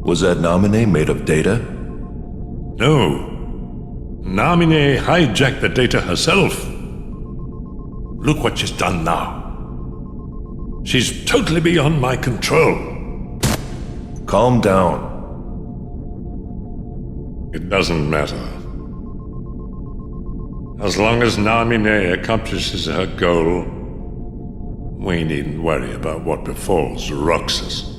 Was that Namine made of data? No. Namine hijacked the data herself. Look what she's done now. She's totally beyond my control. Calm down. It doesn't matter. As long as Namine accomplishes her goal, we needn't worry about what befalls Roxas.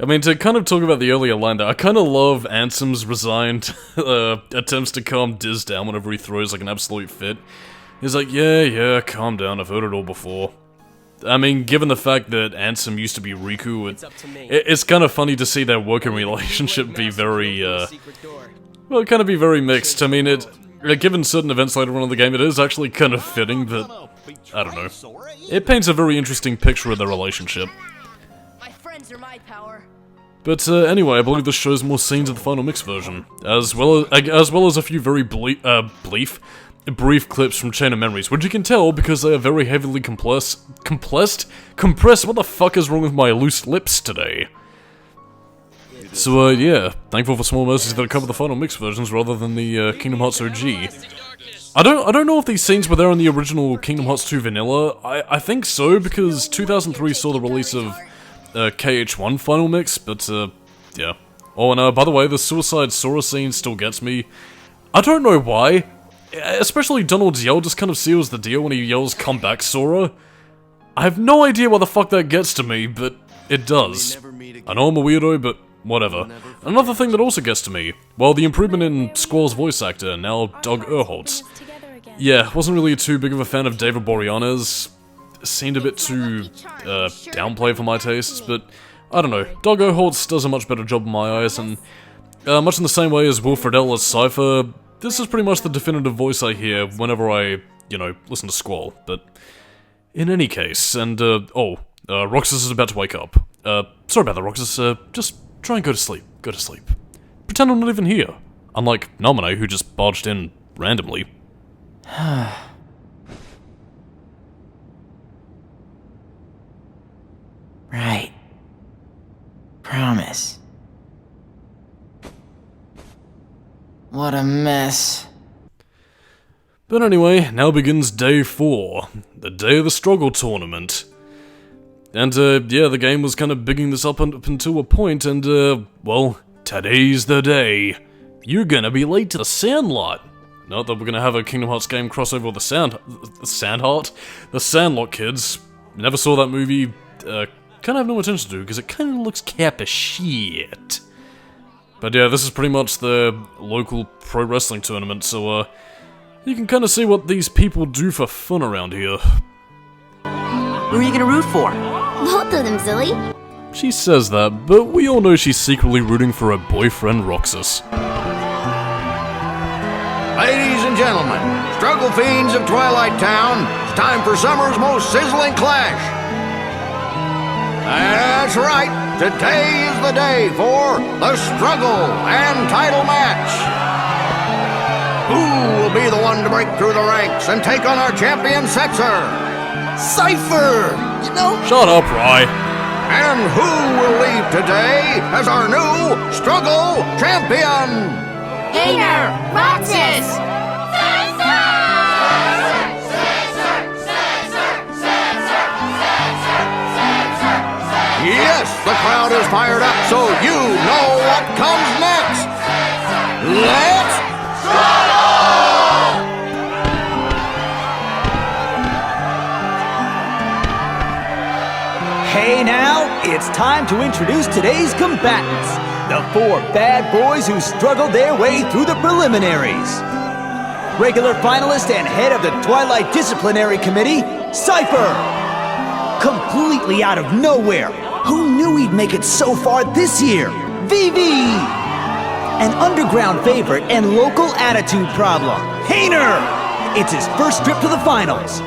I mean, to kind of talk about the earlier line there, I kind of love Ansem's resigned attempts to calm Diz down whenever he throws like an absolute fit. He's like, yeah, calm down, I've heard it all before. I mean, given the fact that Ansem used to be Riku, it's kind of funny to see their working relationship be very, well, kind of be very mixed. I mean, given certain events later on in the game, it is actually kind of fitting that, I don't know, it paints a very interesting picture of their relationship. But anyway, I believe this shows more scenes of the final mix version, as well as a few very brief clips from Chain of Memories, which you can tell because they are very heavily compressed. What the fuck is wrong with my loose lips today? So yeah, thankful for small mercies that cover the final mix versions rather than the Kingdom Hearts OG. I don't know if these scenes were there in the original Kingdom Hearts 2 Vanilla. I think so, because 2003 saw the release of KH1 Final Mix, but yeah. Oh, and by the way, the Suicide Sora scene still gets me. I don't know why. Especially Donald's yell just kind of seals the deal when he yells, "Come back, Sora." I have no idea why the fuck that gets to me, but it does. I know I'm a weirdo, but whatever. Another thing that also gets to me, well, the improvement in Squall's voice actor, now Doug Erholtz. Yeah, wasn't really too big of a fan of David Boreanaz. Seemed a bit too downplayed for my tastes, but I don't know. Doug Erholtz does a much better job in my eyes, and much in the same way as Will Friedle as Seifer, this is pretty much the definitive voice I hear whenever I, listen to Squall. But in any case, and Roxas is about to wake up. Sorry about that, Roxas. Just try and go to sleep. Go to sleep. Pretend I'm not even here. Unlike Namine, who just barged in randomly. Right. Promise. What a mess. But anyway, now begins day 4, the day of the struggle tournament. And yeah, the game was kind of bigging this up until a point, and well, today's the day. You're gonna be late to the Sandlot. Not that we're gonna have a Kingdom Hearts game crossover with the Sandlot kids. Never saw that movie, kind of have no attention to, because it kind of looks cap as shit. But yeah, this is pretty much the local pro wrestling tournament, so you can kind of see what these people do for fun around here. Who are you gonna root for? Both of them, silly. She says that, but we all know she's secretly rooting for her boyfriend Roxas. Ladies and gentlemen, struggle fiends of Twilight Town, it's time for summer's most sizzling clash. That's right, today is the day for the struggle and title match. Who will be the one to break through the ranks and take on our champion Setzer? Seifer! Shut up, Rye. And who will leave today as our new struggle champion? Hayner! Roxas! Yes, the crowd is fired up, so you know what comes next. Let's struggle! Hey now, it's time to introduce today's combatants. The 4 bad boys who struggled their way through the preliminaries. Regular finalist and head of the Twilight Disciplinary Committee, Seifer. Completely out of nowhere. Who knew he'd make it so far this year? Vivi! An underground favorite and local attitude problem, Hayner! It's his first trip to the finals.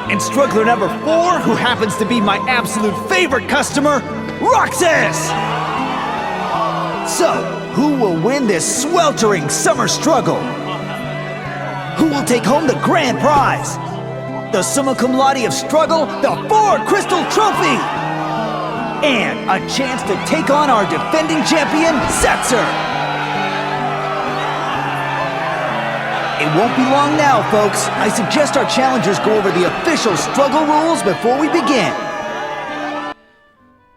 And struggler number 4, who happens to be my absolute favorite customer, Roxas! So, who will win this sweltering summer struggle? Who will take home the grand prize? The summa cum laude of struggle, the 4 Crystal Trophy! and a chance to take on our defending champion, Setzer. It won't be long now, folks. I suggest our challengers go over the official struggle rules before we begin.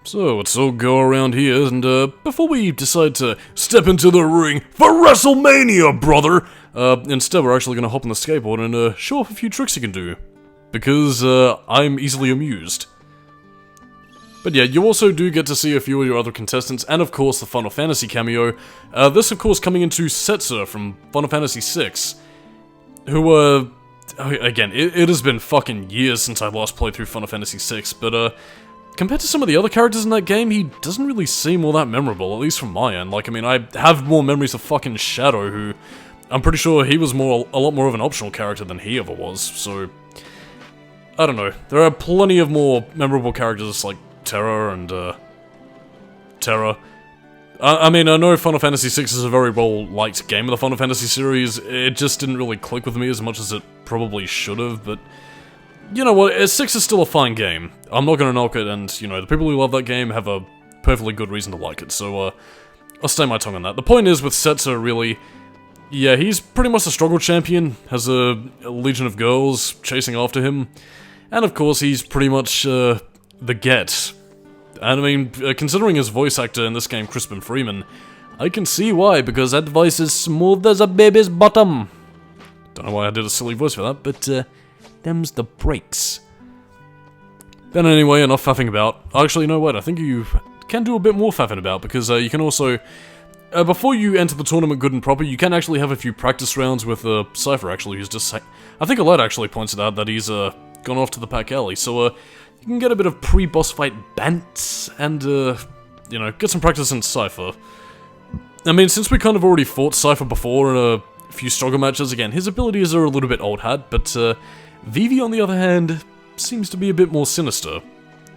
So, let's all go around here, and before we decide to step into the ring for WrestleMania, brother, instead we're actually gonna hop on the skateboard and show off a few tricks you can do. Because, I'm easily amused. But yeah, you also do get to see a few of your other contestants, and of course the Final Fantasy cameo. This of course coming into Setzer from Final Fantasy VI, who, again, it has been fucking years since I last played through Final Fantasy VI, but, compared to some of the other characters in that game, he doesn't really seem all that memorable, at least from my end. Like, I mean, I have more memories of fucking Shadow, who I'm pretty sure he was a lot more of an optional character than he ever was, so I don't know. There are plenty of more memorable characters like Terra and, Terra. I mean, I know Final Fantasy VI is a very well-liked game of the Final Fantasy series, it just didn't really click with me as much as it probably should have, but you know what, 6 is still a fine game. I'm not gonna knock it, and, you know, the people who love that game have a perfectly good reason to like it, so, I'll stay my tongue on that. The point is, with Setzer, really, yeah, he's pretty much a struggle champion, has a legion of girls chasing after him, and of course, he's pretty much, the get. And I mean, considering his voice actor in this game, Crispin Freeman, I can see why, because that voice is smooth as a baby's bottom. Don't know why I did a silly voice for that, but, them's the breaks. Then anyway, enough faffing about. Actually, no, wait, I think you can do a bit more faffing about, because you can also, before you enter the tournament good and proper, you can actually have a few practice rounds with Seifer, actually, who's just, I think Aled actually points it out that he's gone off to the back alley, so you can get a bit of pre-boss fight bants, and, you know, get some practice in Seifer. I mean, since we kind of already fought Seifer before in a few struggle matches, again, his abilities are a little bit old hat, but, Vivi, on the other hand, seems to be a bit more sinister.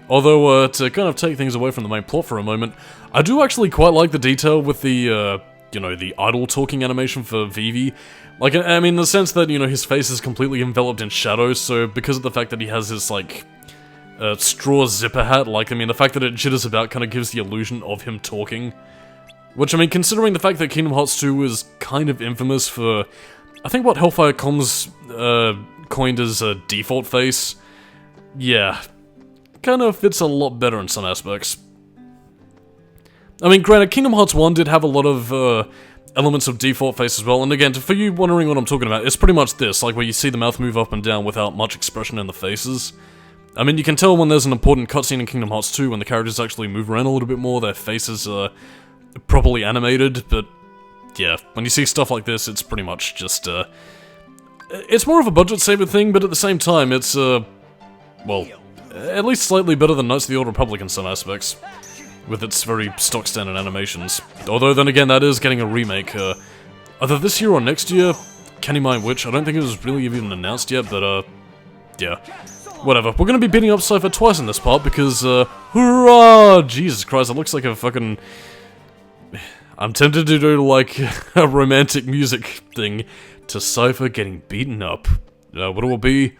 Although, to kind of take things away from the main plot for a moment, I do actually quite like the detail with the, you know, the idle talking animation for Vivi. Like, I mean, in the sense that, you know, his face is completely enveloped in shadows, so because of the fact that he has his, like, straw zipper hat, like, I mean, the fact that it jitters about kind of gives the illusion of him talking. Which, I mean, considering the fact that Kingdom Hearts 2 is kind of infamous for, I think what Hellfire Comms, coined as a default face, yeah, kind of fits a lot better in some aspects. I mean, granted, Kingdom Hearts 1 did have a lot of, elements of default face as well, and again, for you wondering what I'm talking about, it's pretty much this, like where you see the mouth move up and down without much expression in the faces. I mean, you can tell when there's an important cutscene in Kingdom Hearts 2 when the characters actually move around a little bit more, their faces are properly animated, but yeah, when you see stuff like this, it's pretty much just, it's more of a budget-saver thing, but at the same time, it's, well, at least slightly better than Knights of the Old Republic in some aspects, with its very stock-standard animations. Although, then again, that is getting a remake, either this year or next year, can you mind which? I don't think it was really even announced yet, but, yeah. Whatever, we're gonna be beating up Seifer twice in this part, because, hurrah! Jesus Christ, it looks like a fucking... I'm tempted to do, like, a romantic music thing to Seifer getting beaten up. What it will be,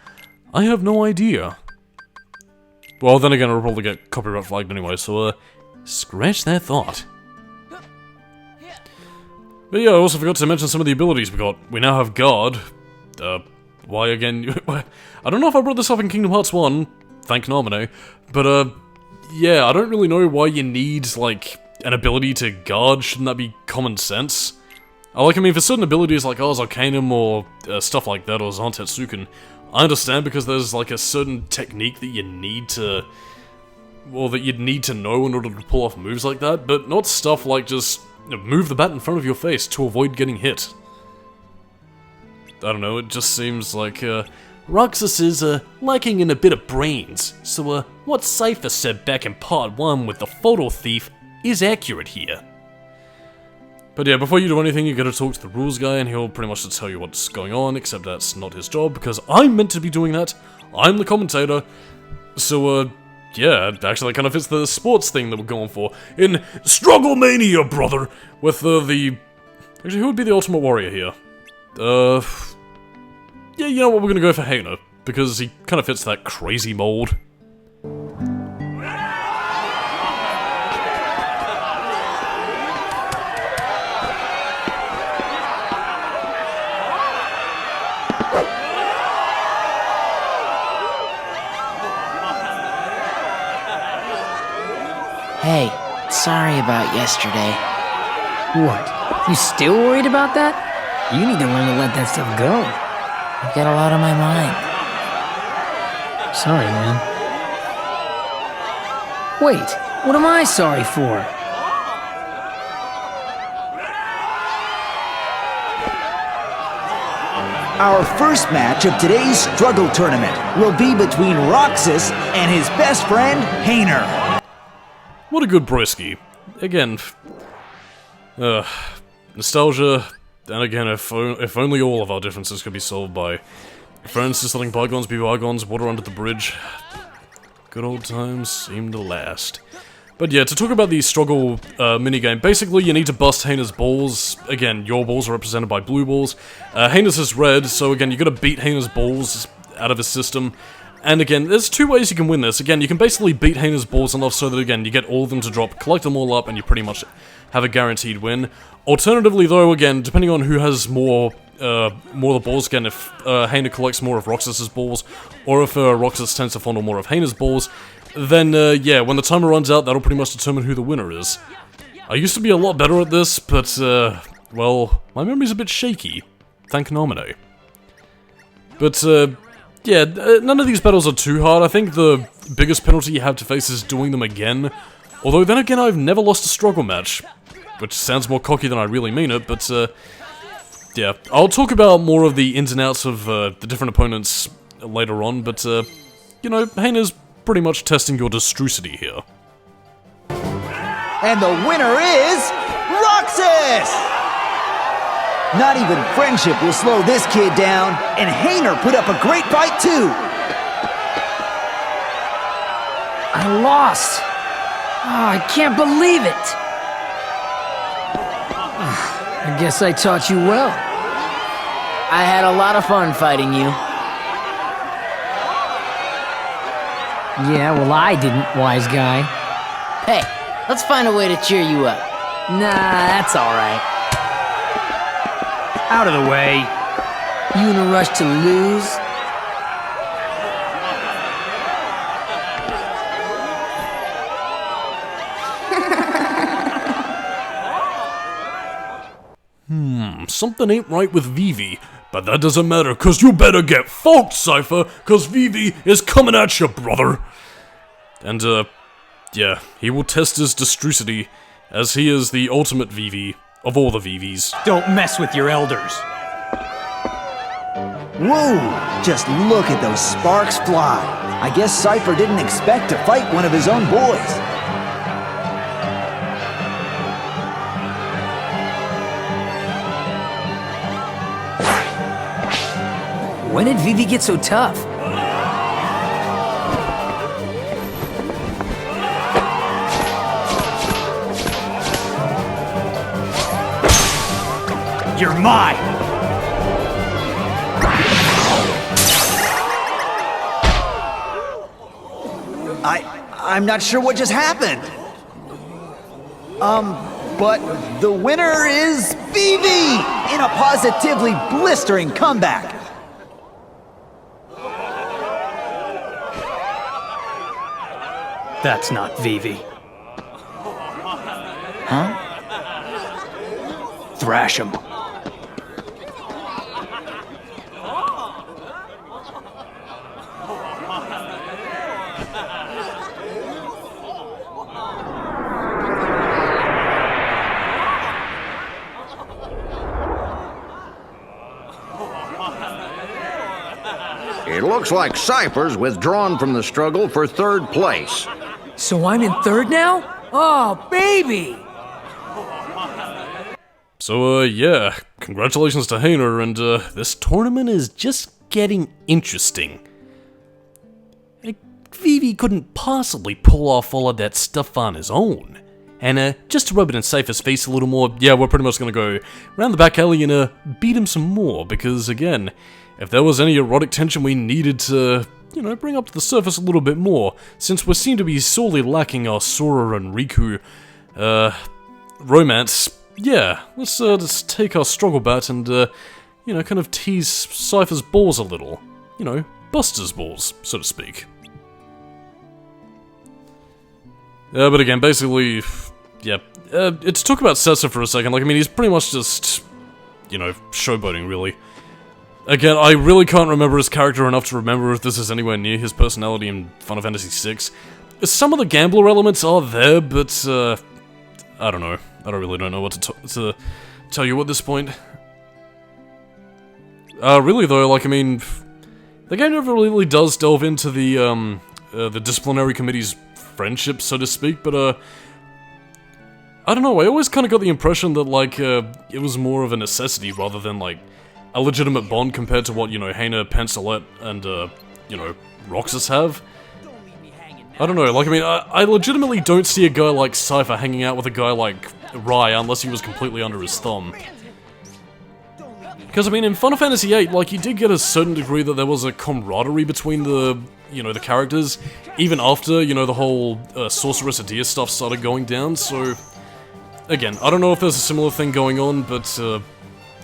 I have no idea. Well, then again, it'll probably get copyright flagged anyway, so, scratch that thought. But yeah, I also forgot to mention some of the abilities we got. We now have Guard. Why again? I don't know if I brought this up in Kingdom Hearts 1, thank Namine, but, yeah, I don't really know why you need, like, an ability to guard. Shouldn't that be common sense? I mean, for certain abilities like Ars Arcanum or stuff like that, or Zantetsuken, I understand because there's, like, a certain technique that you need to... well, that you'd need to know in order to pull off moves like that, but not stuff like just move the bat in front of your face to avoid getting hit. I don't know, it just seems like, Roxas is, lacking in a bit of brains, so, what Seifer said back in part 1 with the photo thief is accurate here. But yeah, before you do anything, you gotta talk to the rules guy, and he'll pretty much just tell you what's going on, except that's not his job, because I'm meant to be doing that. I'm the commentator. So, yeah, actually that kind of fits the sports thing that we're going for. In STRUGGLEMANIA, brother! With, the... actually, who would be the Ultimate Warrior here? Yeah, you know what, we're gonna go for Hayner, because he kind of fits that crazy mold. Hey, sorry about yesterday. What? You still worried about that? You need to learn to let that stuff go. I've got a lot on my mind. Sorry, man. Wait, what am I sorry for? Our first match of today's Struggle Tournament will be between Roxas and his best friend, Hayner. What a good broski. Again, nostalgia, and again, if only all of our differences could be solved by friends just letting bygones be bygones, water under the bridge. Good old times seem to last. But yeah, to talk about the struggle minigame, basically you need to bust Hayner's balls. Again, your balls are represented by blue balls. Hayner's is red, so again, you gotta beat Hayner's balls out of his system. And again, there's two ways you can win this. Again, you can basically beat Hayner's balls enough so that, again, you get all of them to drop, collect them all up, and you pretty much have a guaranteed win. Alternatively, though, again, depending on who has more of the balls, again, if Hayner collects more of Roxas's balls, or if Roxas tends to fondle more of Hayner's balls, then, yeah, when the timer runs out, that'll pretty much determine who the winner is. I used to be a lot better at this, but, well, my memory's a bit shaky. Thank Nomine. But, yeah, none of these battles are too hard. I think the biggest penalty you have to face is doing them again. Although, then again, I've never lost a struggle match. Which sounds more cocky than I really mean it, but, yeah. I'll talk about more of the ins and outs of the different opponents later on, but, you know, Hayner's pretty much testing your destrucity here. And the winner is Roxas! Not even friendship will slow this kid down, and Hayner put up a great fight too. I lost. Oh, I can't believe it. I guess I taught you well. I had a lot of fun fighting you. Yeah, well, I didn't, wise guy. Hey, let's find a way to cheer you up. Nah, that's alright. Out of the way. You in a rush to lose? Something ain't right with Vivi, but that doesn't matter, cause you better get fucked, Seifer, cause Vivi is coming at you, brother. And, yeah, he will test his destrucity, as he is the ultimate Vivi of all the Vivis. Don't mess with your elders. Whoa! Just look at those sparks fly. I guess Seifer didn't expect to fight one of his own boys. When did Vivi get so tough? You're mine! I'm not sure what just happened. But the winner is Vivi in a positively blistering comeback. That's not Vivi. Huh? Thrash him. It looks like Seifer's withdrawn from the struggle for third place. So I'm in third now? Oh, baby! So, yeah, congratulations to Hayner, and, this tournament is just getting interesting. Vivi couldn't possibly pull off all of that stuff on his own. And, just to rub it in Seifer's face a little more, yeah, we're pretty much gonna go around the back alley and, beat him some more, because, again, if there was any erotic tension we needed to, you know, bring up to the surface a little bit more, since we seem to be sorely lacking our Sora and Riku, romance, yeah, let's just take our struggle bat and, you know, kind of tease Seifer's balls a little. You know, Buster's balls, so to speak. But again, basically, yeah. To talk about Setzer for a second, like, I mean, he's pretty much just, you know, showboating, really. Again, I really can't remember his character enough to remember if this is anywhere near his personality in Final Fantasy VI. Some of the gambler elements are there, but, I don't know. I really don't know what to tell you at this point. Really though, like, I mean, the game never really does delve into the disciplinary committee's friendship, so to speak, but, I don't know, I always kind of got the impression that, like, it was more of a necessity rather than, like, a legitimate bond compared to what, you know, Hayner, Pensalette, and, you know, Roxas have. I don't know, like, I mean, I legitimately don't see a guy like Seifer hanging out with a guy like Rai unless he was completely under his thumb. Because, I mean, in Final Fantasy VIII, like, you did get a certain degree that there was a camaraderie between the, you know, the characters, even after, you know, the whole Sorceress Adia stuff started going down, so... Again, I don't know if there's a similar thing going on, but,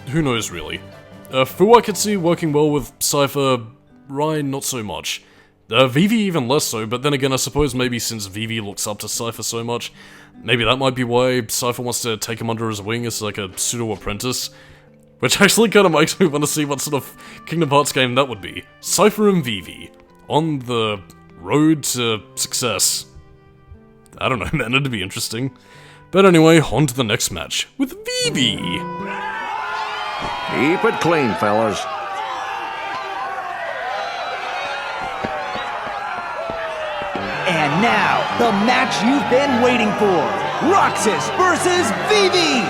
who knows, really. Fu I could see working well with Seifer, Rai not so much. Vivi even less so, but then again, I suppose maybe since Vivi looks up to Seifer so much, maybe that might be why Seifer wants to take him under his wing as like a pseudo-apprentice. Which actually kind of makes me want to see what sort of Kingdom Hearts game that would be. Seifer and Vivi, on the road to success. I don't know, man, it'd be interesting. But anyway, on to the next match, with Vivi! Keep it clean, fellas. And now, the match you've been waiting for. Roxas versus Vivi!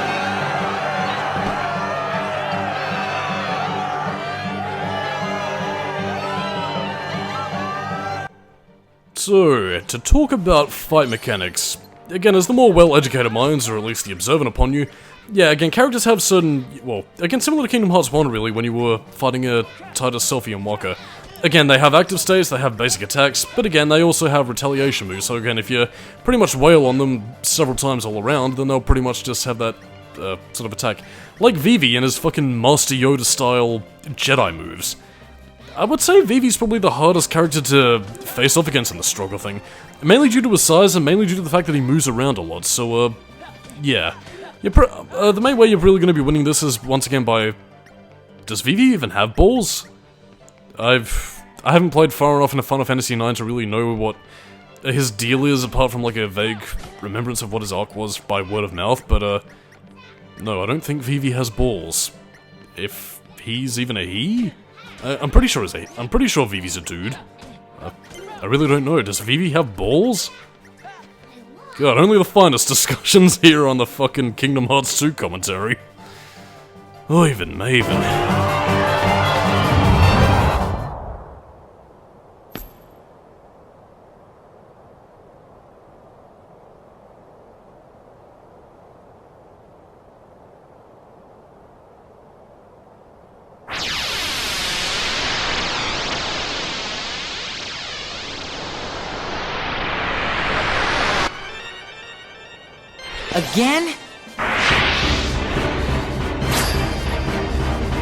So, to talk about fight mechanics, again, as the more well-educated minds, or at least the observant upon you, yeah, again, characters have certain, well, again, similar to Kingdom Hearts 1, really, when you were fighting a Titus, Selphie, and Waka. Again, they have active states, they have basic attacks, but again, they also have retaliation moves, so again, if you pretty much wail on them several times all around, then they'll pretty much just have that, sort of attack. Like Vivi and his fucking Master Yoda-style Jedi moves. I would say Vivi's probably the hardest character to face off against in the struggle thing. Mainly due to his size, and mainly due to the fact that he moves around a lot, so, yeah. The main way you're really going to be winning this is, once again, by... Does Vivi even have balls? I haven't played far enough into Final Fantasy IX to really know what his deal is, apart from, like, a vague remembrance of what his arc was by word of mouth, but, no, I don't think Vivi has balls. If he's even a he? I'm pretty sure Vivi's a dude. I really don't know. Does Vivi have balls? God, only the finest discussions here on the fucking Kingdom Hearts 2 commentary. Oh, even Maven. Again?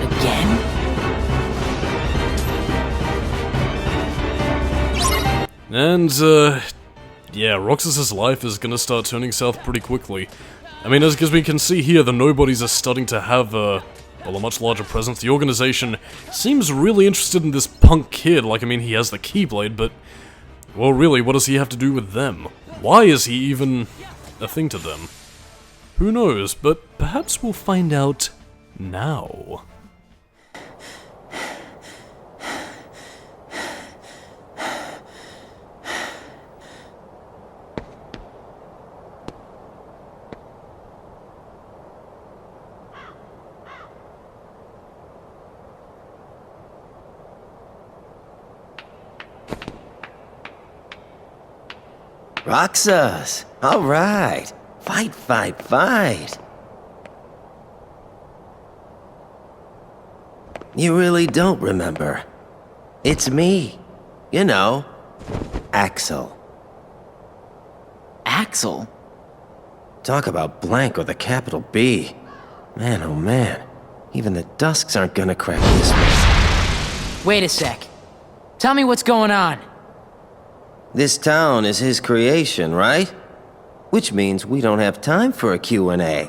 Again? And, yeah, Roxas' life is gonna start turning south pretty quickly. I mean, as we can see here, the nobodies are starting to have, well, a much larger presence. The organization seems really interested in this punk kid. Like, I mean, he has the Keyblade, but... Well, really, what does he have to do with them? Why is he even a thing to them? Who knows, but perhaps we'll find out now. Roxas! Alright! Fight, fight, fight! You really don't remember. It's me. You know, Axel. Axel? Talk about blank with a capital B. Man, oh man. Even the Dusks aren't gonna crack this one. Wait a sec. Tell me what's going on. This town is his creation, right? which means we don't have time for a Q&A.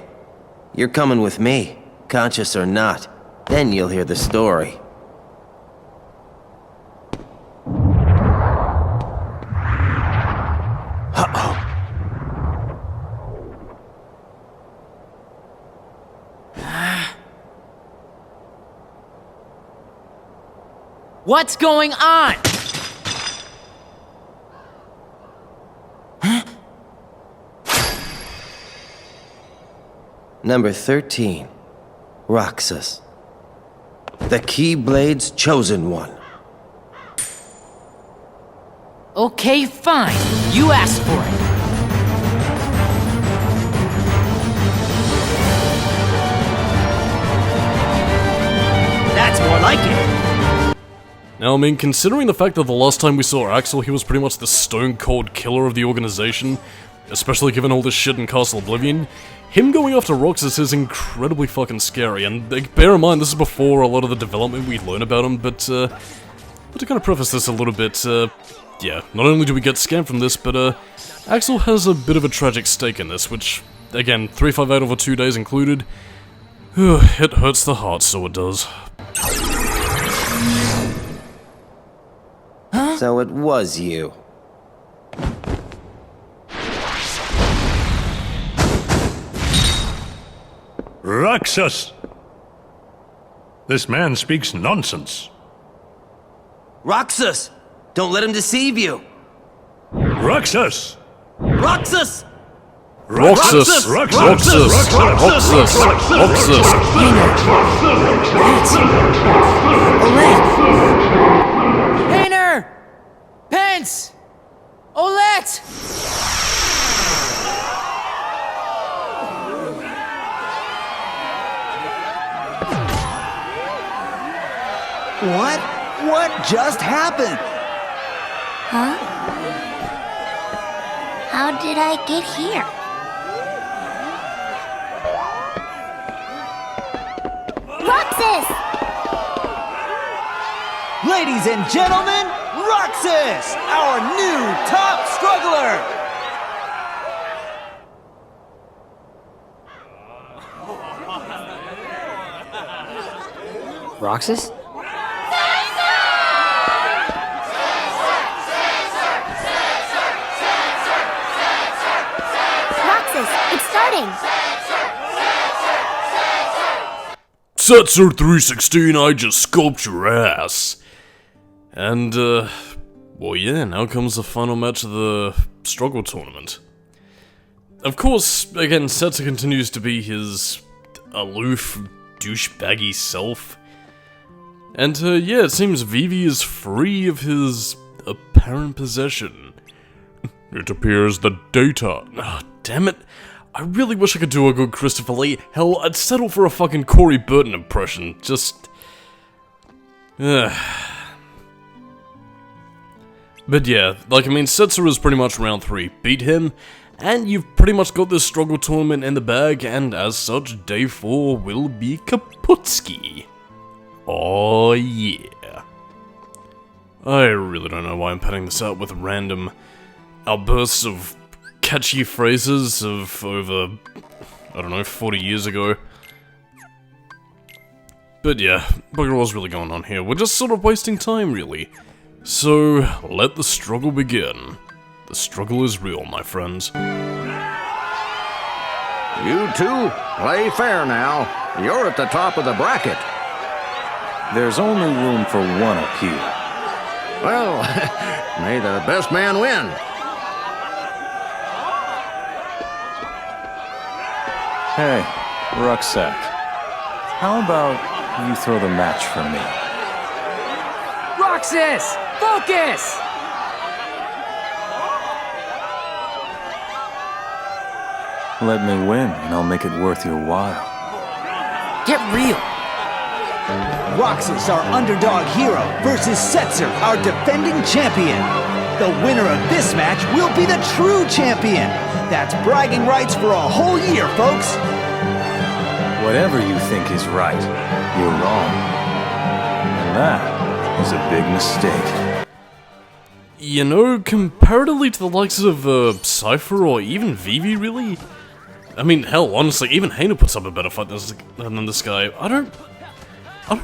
You're coming with me, conscious or not. Then you'll hear the story. Uh-oh. What's going on? Number 13, Roxas. The Keyblade's chosen one. Okay, fine. You asked for it. That's more like it. Now, I mean, considering the fact that the last time we saw Axel, he was pretty much the stone-cold killer of the organization, especially given all this shit in Castle Oblivion, him going after Roxas is incredibly fucking scary, and bear in mind, this is before a lot of the development we learn about him, but to kind of preface this a little bit, yeah, not only do we get scammed from this, but Axel has a bit of a tragic stake in this, which, again, 358 over 2 days included, it hurts the heart, so it does. So it was you. Roxas! This man speaks nonsense. Roxas! Don't let him deceive you! Roxas! Roxas! Roxas! Roxas! Roxas! Roxas! Hayner! Pence! Olette! What? What just happened? Huh? How did I get here? Roxas! Ladies and gentlemen, Roxas, our new top struggler! Roxas? Roxas, it's starting! Setzer 316, I just scoped your ass. And, well yeah, now comes the final match of the Struggle Tournament. Of course, again, Setzer continues to be his aloof, douchebaggy self. And, yeah, it seems Vivi is free of his apparent possession. It appears the data... Ah, damn it. I really wish I could do a good Christopher Lee. Hell, I'd settle for a fucking Corey Burton impression. Just... But yeah, like, I mean, Setzer is pretty much round 3. Beat him, and you've pretty much got this struggle tournament in the bag, and as such, day 4 will be Kaputski. Oh yeah. I really don't know why I'm padding this out with random outbursts of catchy phrases of over, I don't know, 40 years ago. But yeah, bugger all's really going on here. We're just sort of wasting time, really. So, let the struggle begin. The struggle is real, my friends. You two, play fair now. You're at the top of the bracket. There's only room for one appeal. Well, may the best man win. Hey, Rucksack. How about you throw the match for me? Roxas! Focus! Let me win, and I'll make it worth your while. Get real! Roxas, our underdog hero, versus Setzer, our defending champion. The winner of this match will be the true champion. That's bragging rights for a whole year, folks. Whatever you think is right, you're wrong. And that is a big mistake. you know, comparatively to the likes of Seifer or even Vivi, really? I mean, hell, honestly, even Hayner puts up a better fight than this guy. I don't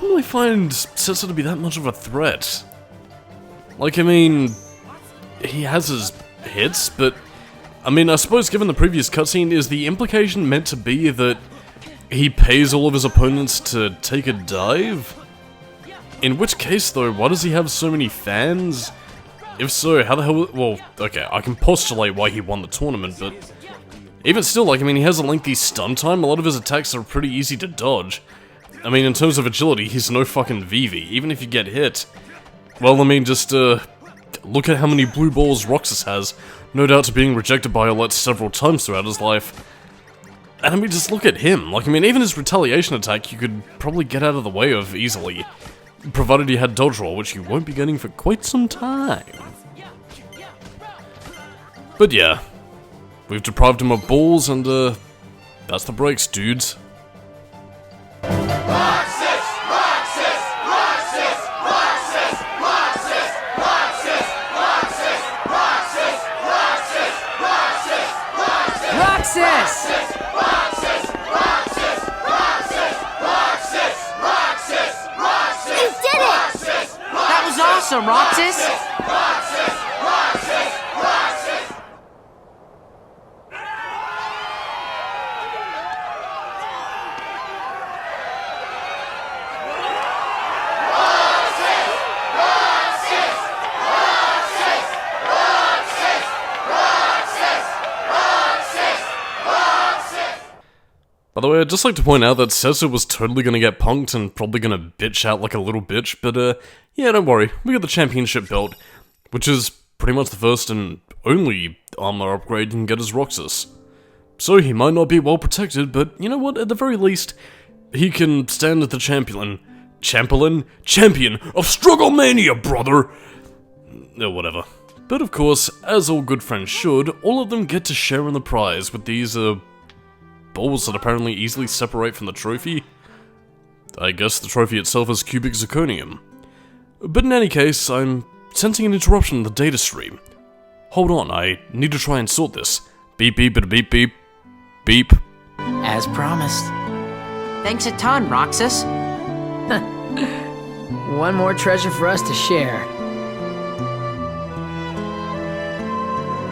really find Setzer to be that much of a threat. Like, I mean, he has his hits, but I mean, I suppose given the previous cutscene, is the implication meant to be that he pays all of his opponents to take a dive? In which case, though, why does he have so many fans? If so, how the hell... Well, okay, I can postulate why he won the tournament, but... Even still, like, I mean, he has a lengthy stun time, a lot of his attacks are pretty easy to dodge. I mean, in terms of agility, he's no fucking Vivi, even if you get hit. Well, I mean, just, look at how many blue balls Roxas has, no doubt being rejected by Olette several times throughout his life. And I mean, just look at him, like, I mean, even his retaliation attack you could probably get out of the way of easily. Provided you had dodge roll, which you won't be getting for quite some time. But yeah, we've deprived him of balls, and that's the breaks, dudes. Roxas! Roxas! Roxas! Roxas! Roxas! Roxas! Roxas! Roxas! Roxas! Roxas! Roxas! Awesome, Roxas! By the way, I'd just like to point out that Setzer was totally gonna get punked and probably gonna bitch out like a little bitch, but yeah, don't worry, we got the championship belt, which is pretty much the first and only armor upgrade you can get as Roxas. So he might not be well protected, but you know what, at the very least, he can stand as the champion of STRUGGLEMANIA, brother! Whatever. But of course, as all good friends should, all of them get to share in the prize with these, balls that apparently easily separate from the trophy. I guess the trophy itself is cubic zirconium. But in any case, I'm sensing an interruption in the data stream. Hold on, I need to try and sort this. Beep beep beep beep beep. As promised. Thanks a ton, Roxas. One more treasure for us to share.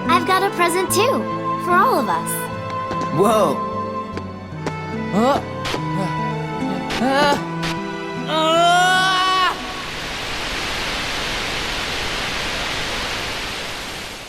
I've got a present too, for all of us. Whoa!